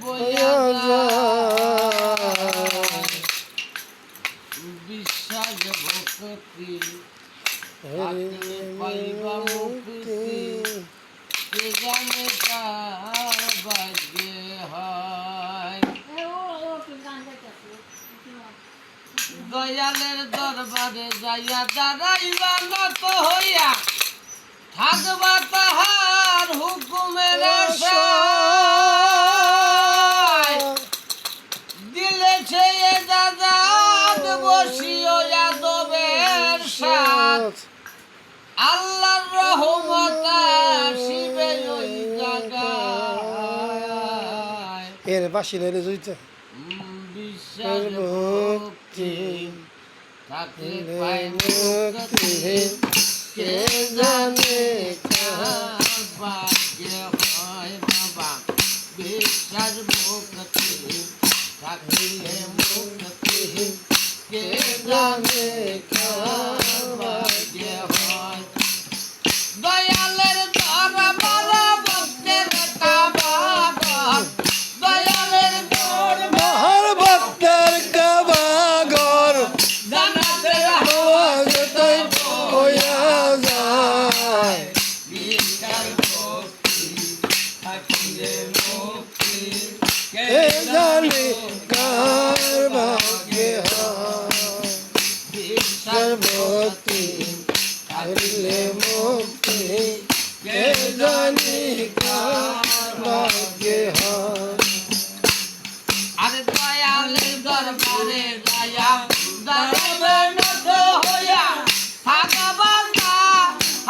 বইয়া যায় বিশ্বাস ভক্তি থাকলে পাইবা মুক্তি কে জানে কার ভাগ্যে হয় দয়ালের দরবারে যাইয়া দাঁড়াইবা নত হইয়া থাকবা তাহার হুকুমের আশায় দিলেছে এ দাদাত বসিও যাদবের সাথ আল্লাহর রহমত আসিবে ওই জায়গায় এর বাসিলের জুইতে বিশ্বাস ভক্তি থাকলে পাই মুক্তি কে জানে কার ভাগ্যে হয় বাবা বিশ্বাস ভক্তি থাকলে মুক্তি কে জানে কার ভাগ্যে হয় দয়ালের দরবারে ভক্তের কাবাগর দয়ালের মহার ভক্তের কাবাগর জান্নাতের হাওয়াতেই হইয়া যায় বিশ্বাস ভক্তি থাকলে মুক্তি কে কে জানে কার ভাগ্যে হয় বিশ্বাস ভক্তি থাকলে মুক্তি কে জানে কার ভাগ্যে হয় আরে দয়ালের দরবারে যায়া দাঁড়াবে নত হইয়া থাকবা না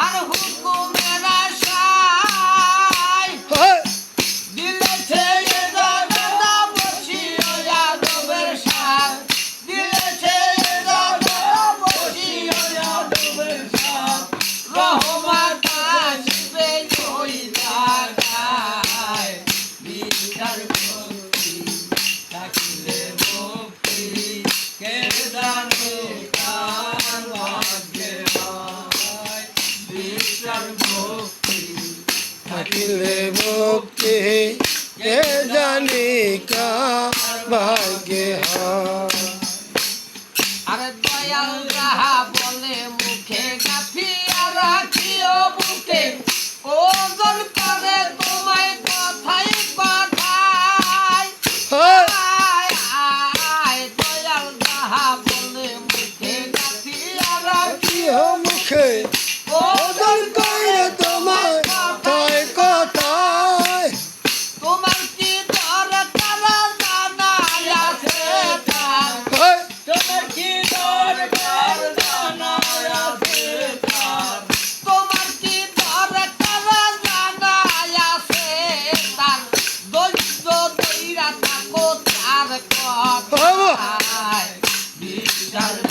আর হুকুমের আশায় হয় দিলেছে এ দাদা বসিও যাদবের সাথ দিলেছে এ দাদা বসিও যাদবের সাথ রহমত আসবে ওই জায়গায় বিশ্বাস ভক্তি থাকলে মুক্তি কে জানে কার ভাগ্যে হয় বিশ্বাস ভক্তি থাকিলে মুক্তি কে জানি কার ভাগ্যে হয় আরে দয়াল যাহা বলে মুখে গাথিয়া রাখিও বুকে ওজন করে তোমায় কথাই কথায় হয় আয় দয়াল যাহা বলে মুখে গাথিয়া কিও মুখে ওজন কইরে তোমার কথায় কথায় তোমার কি দরকার জানা আছে তার হয় তোমার কি দরকার জানা আছে তার তোমার কি দরকার জানা আছে তার দৈত্য দৈরা থাকো তার কথায় বিশ্বাস